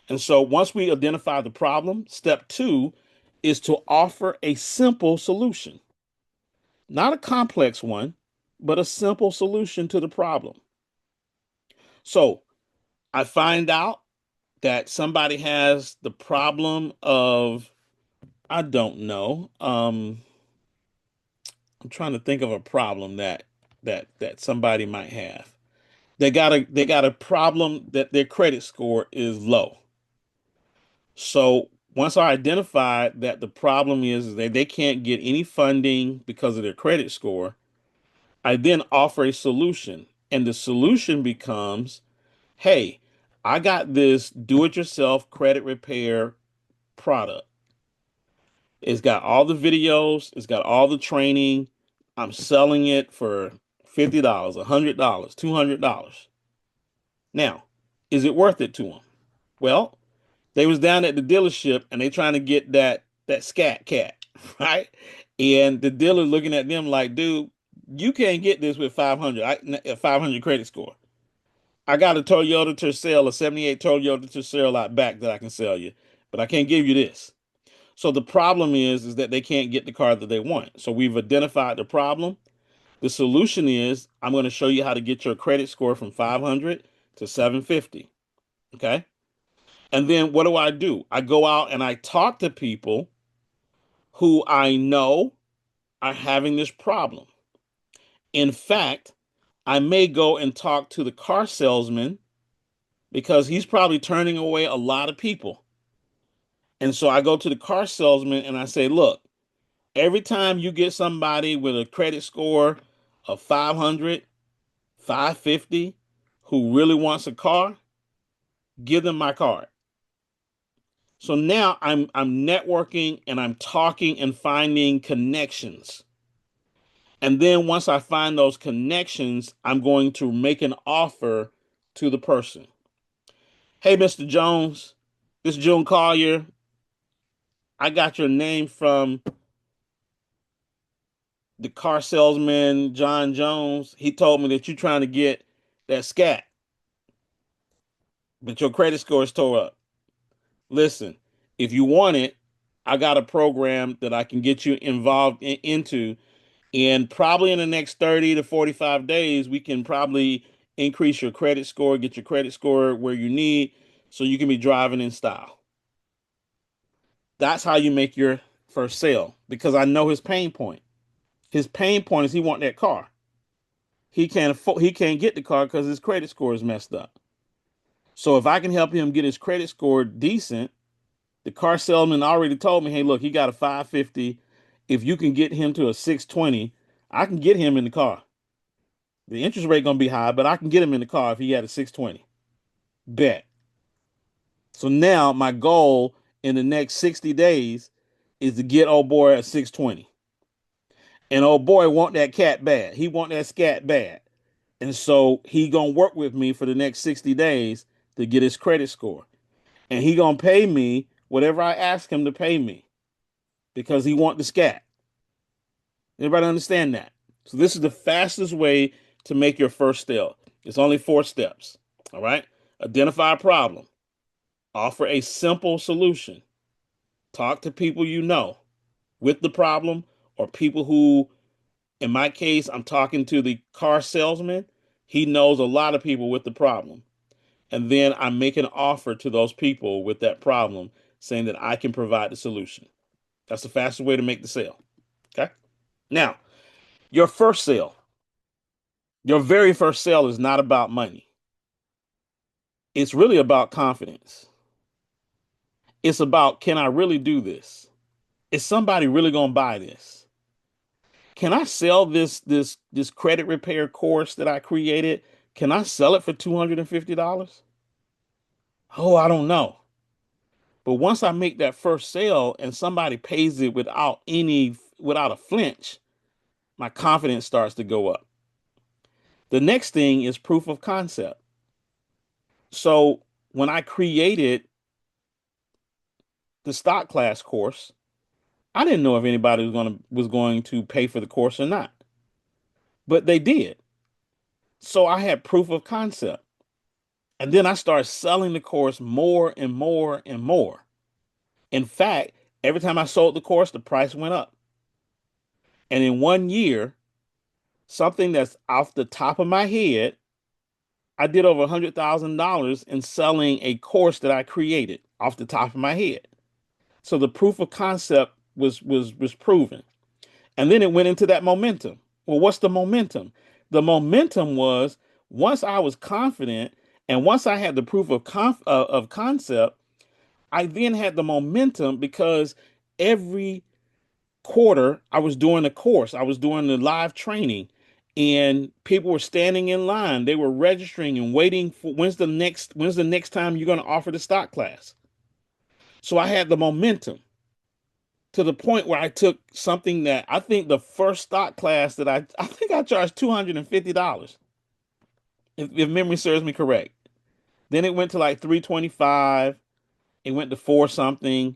And so once we identify the problem, step 2 is to offer a simple solution. Not a complex one, but a simple solution to the problem. So I find out that somebody has the problem of, I don't know. I'm trying to think of a problem that somebody might have. They got a problem that their credit score is low. So once I identify that the problem is that they can't get any funding because of their credit score, I then offer a solution. And the solution becomes, hey, I got this do-it-yourself credit repair product. It's got all the videos, it's got all the training. I'm selling it for $50, $100, $200. Now, is it worth it to them? Well, they was down at the dealership and they trying to get that scat cat, right? And the dealer looking at them like, dude, you can't get this with 500, a 500 credit score. I got a Toyota Tercel, a 78 Toyota Tercel out back that I can sell you, but I can't give you this. So the problem is that they can't get the car that they want. So we've identified the problem. The solution is I'm going to show you how to get your credit score from 500 to 750. Okay. And then what do? I go out and I talk to people who I know are having this problem. In fact, I may go and talk to the car salesman because he's probably turning away a lot of people. And so I go to the car salesman and I say, look, every time you get somebody with a credit score of 500, 550, who really wants a car, give them my card. So now I'm networking and I'm talking and finding connections. And then once I find those connections, I'm going to make an offer to the person. Hey, Mr. Jones, this is June Collier. I got your name from the car salesman, John Jones. He told me that you're trying to get that scat, but your credit score is tore up. Listen, if you want it, I got a program that I can get you involved into. And probably in the next 30 to 45 days, we can probably increase your credit score, get your credit score where you need so you can be driving in style. That's how you make your first sale because I know his pain point. His pain point is he want that car. He can't get the car because his credit score is messed up. So if I can help him get his credit score decent, the car salesman already told me, hey, look, he got a 550. If you can get him to a 620, I can get him in the car. The interest rate gonna be high, but I can get him in the car if he had a 620. Bet. So now my goal in the next 60 days is to get old boy a 620. And old boy want that cat bad. He want that scat bad. And so he gonna work with me for the next 60 days to get his credit score. And he gonna pay me whatever I ask him to pay me because he want the scat. Everybody understand that? So this is the fastest way to make your first sale. It's only 4 steps. All right. Identify a problem. Offer a simple solution. Talk to people you know with the problem or people who, in my case, I'm talking to the car salesman. He knows a lot of people with the problem. And then I make an offer to those people with that problem saying that I can provide the solution. That's the fastest way to make the sale. Okay. Now, your first sale, your very first sale is not about money. It's really about confidence. It's about, can I really do this? Is somebody really going to buy this? Can I sell this credit repair course that I created? Can I sell it for $250? Oh, I don't know. But once I make that first sale and somebody pays it without a flinch, my confidence starts to go up. The next thing is proof of concept. So when I created the stock class course, I didn't know if anybody was going to pay for the course or not, but they did. So I had proof of concept. And then I started selling the course more and more and more. In fact, every time I sold the course, the price went up. And in 1 year, something that's off the top of my head, I did over $100,000 in selling a course that I created off the top of my head. So the proof of concept was proven. And then it went into that momentum. Well, what's the momentum? The momentum was once I was confident and once I had the proof of concept, I then had the momentum because every quarter I was doing a course, I was doing the live training, and people were standing in line. They were registering and waiting for when's the next time you're going to offer the stock class. So I had the momentum to the point where I took something that I think the first stock class that I think I charged $250 if memory serves me correct. Then it went to like 325. It went to four something.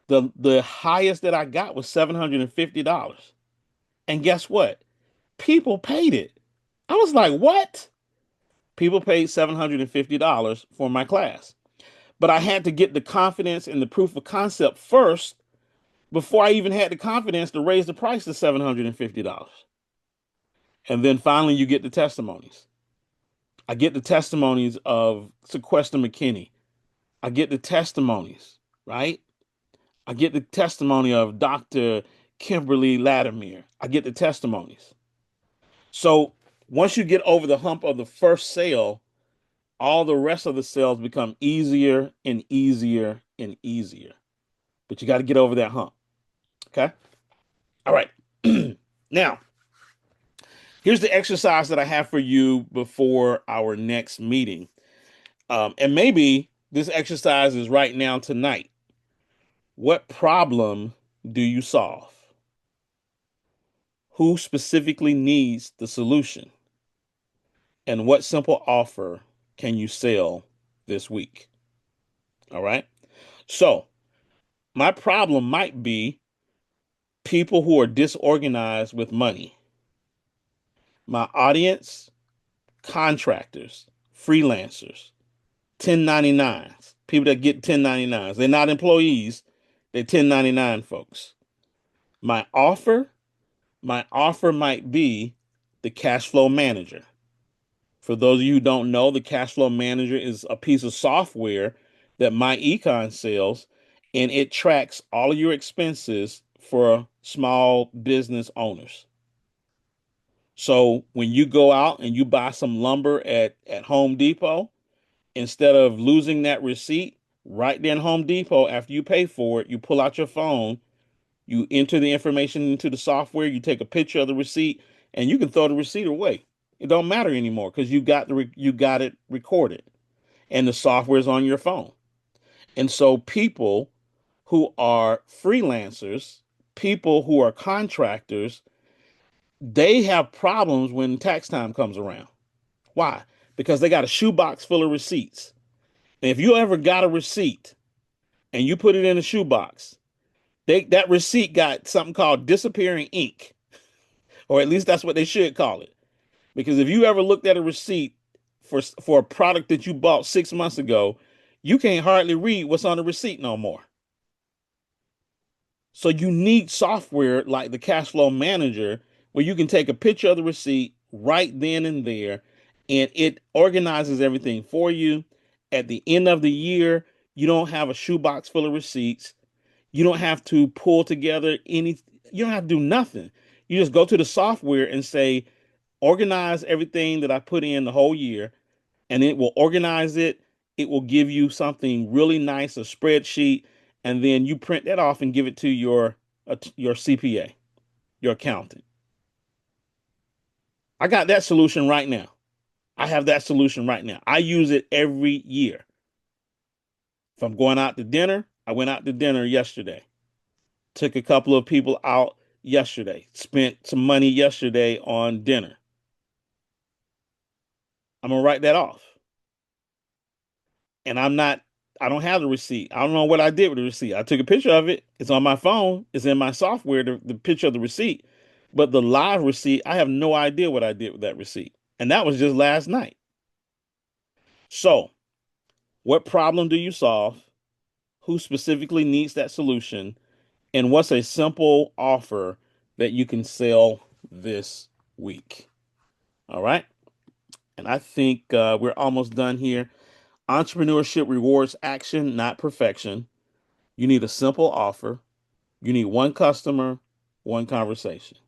The highest that I got was $750. And guess what? People paid it. I was like, what? People paid $750 for my class. But I had to get the confidence and the proof of concept first before I even had the confidence to raise the price to $750. And then finally, you get the testimonies. I get the testimonies of Sequester McKinney. I get the testimonies, right? I get the testimony of Dr. Kimberly Latimer. I get the testimonies. So once you get over the hump of the first sale, all the rest of the sales become easier and easier and easier. But you got to get over that hump. Okay. All right. Now, here's the exercise that I have for you before our next meeting. And maybe this exercise is right now tonight. What problem do you solve? Who specifically needs the solution? And what simple offer can you sell this week? All right. So, my problem might be people who are disorganized with money. My audience, contractors, freelancers, 1099s, people that get 1099s. They're not employees, they're 1099 folks. My offer, my offer might be the cash flow manager. For those of you who don't know, the cash flow manager is a piece of software that my econ sells, and it tracks all of your expenses for small business owners. So when you go out and you buy some lumber at Home Depot, instead of losing that receipt right there in Home Depot after you pay for it, you pull out your phone, you enter the information into the software, you take a picture of the receipt, and you can throw the receipt away. It don't matter anymore because you got it recorded, and the software is on your phone. And so people who are freelancers, people who are contractors, they have problems when tax time comes around. Why? Because they got a shoebox full of receipts. And if you ever got a receipt and you put it in a shoebox, that receipt got something called disappearing ink, or at least that's what they should call it. Because if you ever looked at a receipt for a product that you bought 6 months ago, you can't hardly read what's on the receipt no more. So you need software like the cash flow manager where you can take a picture of the receipt right then and there, and it organizes everything for you. At the end of the year, you don't have a shoebox full of receipts. You don't have to pull together you don't have to do nothing. You just go to the software and say, organize everything that I put in the whole year, and it will organize it. It will give you something really nice, a spreadsheet, and then you print that off and give it to your CPA, your accountant. I got that solution right now. I have that solution right now. I use it every year. If I'm going out to dinner, I went out to dinner yesterday. Took a couple of people out yesterday. Spent some money yesterday on dinner. I'm gonna write that off. And I don't have the receipt. I don't know what I did with the receipt. I took a picture of it. It's on my phone. It's in my software, the picture of the receipt. But the live receipt, I have no idea what I did with that receipt. And that was just last night. So, what problem do you solve? Who specifically needs that solution? And what's a simple offer that you can sell this week? All right. And I think we're almost done here. Entrepreneurship rewards action, not perfection. You need a simple offer. You need one customer, one conversation.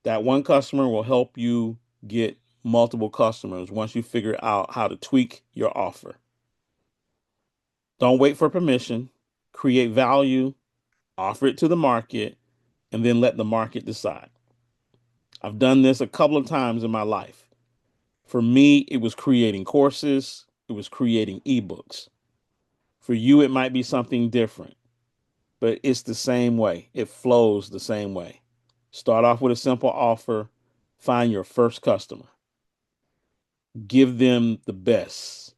That one customer will help you get multiple customers once you figure out how to tweak your offer. Don't wait for permission. Create value, offer it to the market, and then let the market decide. I've done this a couple of times in my life. For me, it was creating courses, it was creating ebooks. For you, it might be something different, but it's the same way. It flows the same way. Start off with a simple offer, find your first customer, give them the best.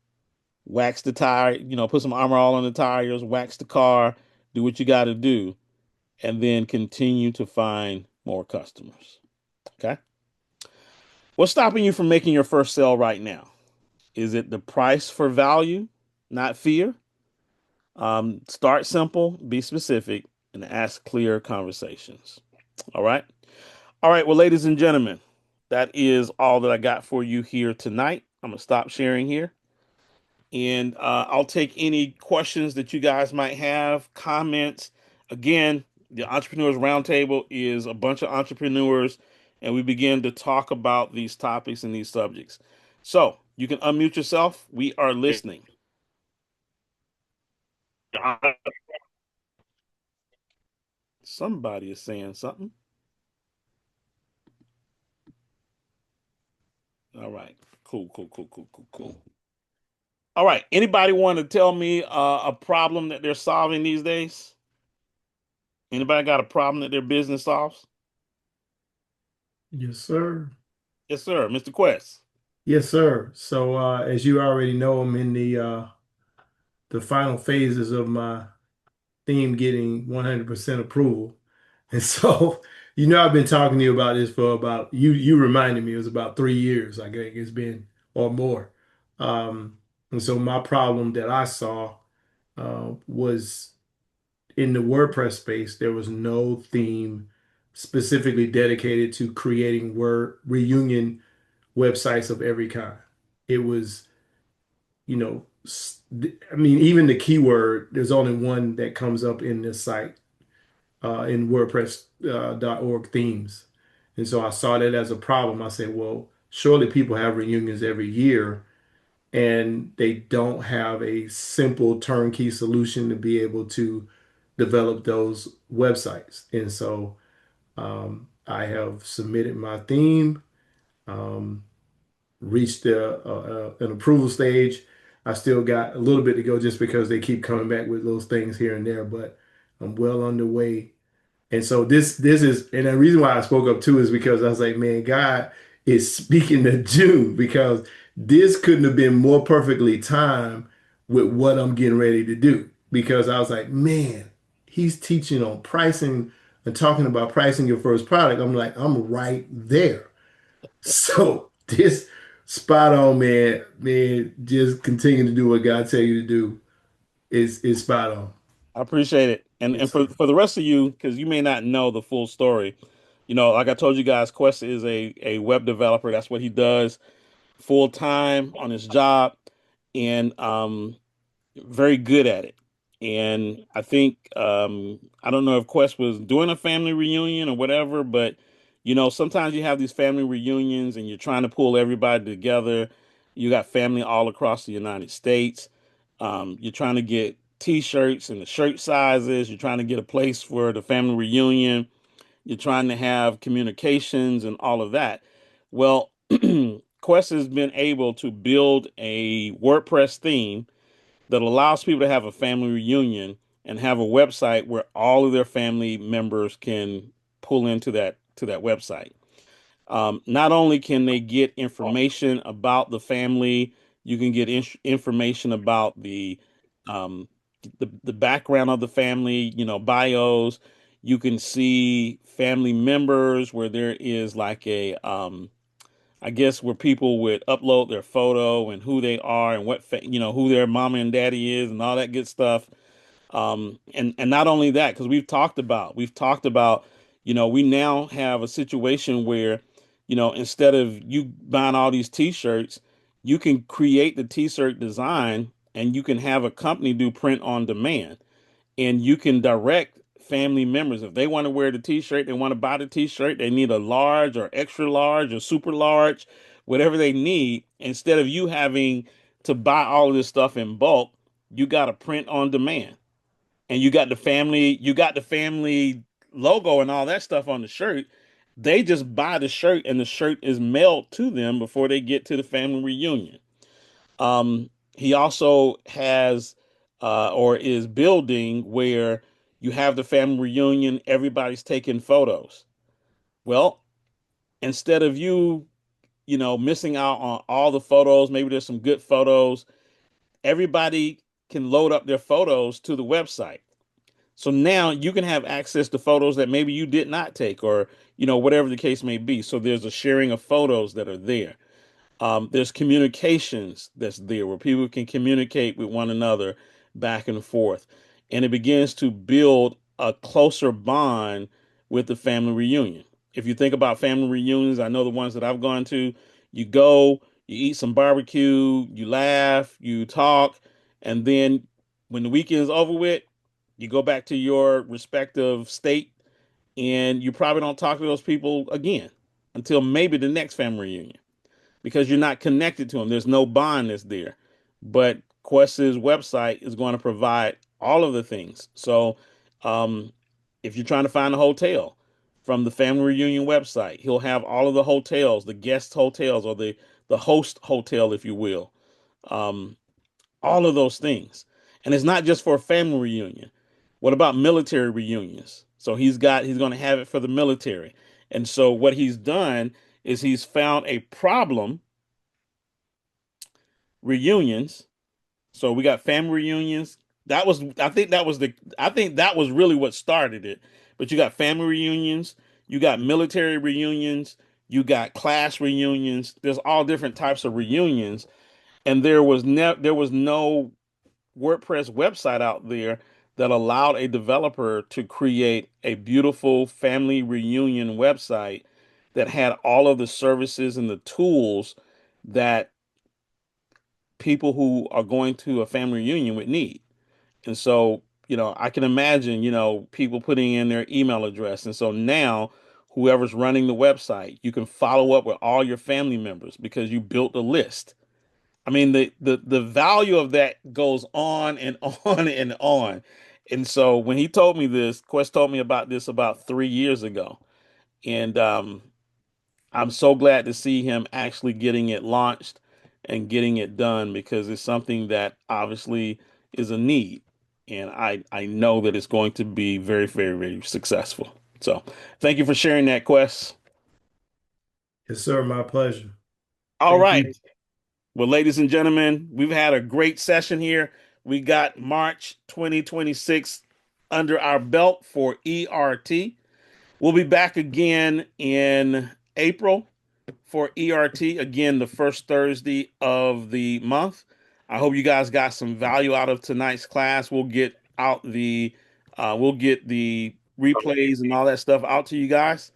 Wax the tire, put some armor all on the tires, wax the car, do what you got to do, and then continue to find more customers. Okay. What's stopping you from making your first sale right now? Is it the price for value, not fear? Start simple, be specific, and ask clear conversations. All right. All right. Well, ladies and gentlemen, that is all that I got for you here tonight. I'm going to stop sharing here. And I'll take any questions that you guys might have, comments. Again, the Entrepreneurs Roundtable is a bunch of entrepreneurs, and we begin to talk about these topics and these subjects. So you can unmute yourself. We are listening. Somebody is saying something. All right. Cool, cool, cool, cool, cool, cool. All right. Anybody want to tell me a problem that they're solving these days? Anybody got a problem that their business solves? Yes, sir. Yes, sir. Mr. Quest. Yes, sir. So as you already know, I'm in the final phases of my theme getting 100% approval. And so, I've been talking to you about this for about you reminded me it was about 3 years, I think it's been or more. And so my problem that I saw was in the WordPress space, there was no theme specifically dedicated to creating word reunion websites of every kind. It was, I mean, even the keyword, there's only one that comes up in this site in WordPress.org themes. And so I saw that as a problem. I said, well, surely people have reunions every year and they don't have a simple turnkey solution to be able to develop those websites. And so I have submitted my theme, um, reached an approval stage. I still got a little bit to go just because they keep coming back with those things here and there, but I'm well underway. And so this is, and the reason why I spoke up too is because I was like, man, God is speaking to June because this couldn't have been more perfectly timed with what I'm getting ready to do. Because I was like, man, he's teaching on pricing and talking about pricing your first product. I'm like, I'm right there. So this spot on, man, just continue to do what God tell you to do is spot on. I appreciate it. And Yes, for the rest of you, because you may not know the full story, like I told you guys, Quest is a web developer. That's what he does full time on his job, and very good at it. And I think I don't know if Quest was doing a family reunion or whatever, but sometimes you have these family reunions and you're trying to pull everybody together. You got family all across the United States. You're trying to get T-shirts and the shirt sizes. You're trying to get a place for the family reunion. You're trying to have communications and all of that. Well, Quest has been able to build a WordPress theme that allows people to have a family reunion and have a website where all of their family members can pull into that website. Not only can they get information about the family, you can get information about the background of the family, bios. You can see family members where there is like I guess where people would upload their photo and who they are and who their mama and daddy is and all that good stuff. And not only that, because we've talked about, we now have a situation where, instead of you buying all these t-shirts, you can create the t-shirt design and you can have a company do print on demand, and you can direct family members if they want to wear the t-shirt, they want to buy the t-shirt, they need a large or extra large or super large, whatever they need. Instead of you having to buy all of this stuff in bulk, you got a print on demand, and you got the family logo and all that stuff on the shirt. They just buy the shirt and the shirt is mailed to them before they get to the family reunion. He also has or is building where you have the family reunion, everybody's taking photos. Well, instead of you missing out on all the photos, maybe there's some good photos, everybody can load up their photos to the website. So now you can have access to photos that maybe you did not take, or whatever the case may be. So there's a sharing of photos that are there. There's communications that's there where people can communicate with one another back and forth. And it begins to build a closer bond with the family reunion. If you think about family reunions, I know the ones that I've gone to, you go, you eat some barbecue, you laugh, you talk, and then when the weekend's over with, you go back to your respective state and you probably don't talk to those people again until maybe the next family reunion because you're not connected to them. There's no bond that's there. But Quest's website is going to provide all of the things. So um, if you're trying to find a hotel from the family reunion website, he'll have all of the hotels, the guest hotels, or the host hotel, if you will. Um, all of those things. And it's not just for a family reunion. What about military reunions? So he's going to have it for the military. And so what he's done is he's found a problem reunions. So we got family reunions. I think that was really what started it. But you got family reunions, you got military reunions, you got class reunions. There's all different types of reunions, and there was no WordPress website out there that allowed a developer to create a beautiful family reunion website that had all of the services and the tools that people who are going to a family reunion would need. And so, I can imagine, people putting in their email address. And so now, whoever's running the website, you can follow up with all your family members because you built a list. I mean, the value of that goes on and on and on. And so when he told me this, Quest told me about this about 3 years ago. And I'm so glad to see him actually getting it launched and getting it done because it's something that obviously is a need. And I know that it's going to be very, very, very successful. So thank you for sharing that, Quest. Yes, sir. My pleasure. All Thank right. you. Well, ladies and gentlemen, we've had a great session here. We got March 2026 under our belt for ERT. We'll be back again in April for ERT, again, the first Thursday of the month. I hope you guys got some value out of tonight's class. We'll get the replays and all that stuff out to you guys,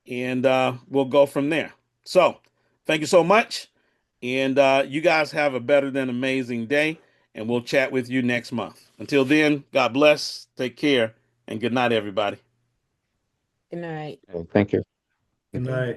and we'll go from there. So, thank you so much. And you guys have a better than amazing day. And we'll chat with you next month. Until then, God bless, take care, and good night, everybody. Good night. Thank you. Good night.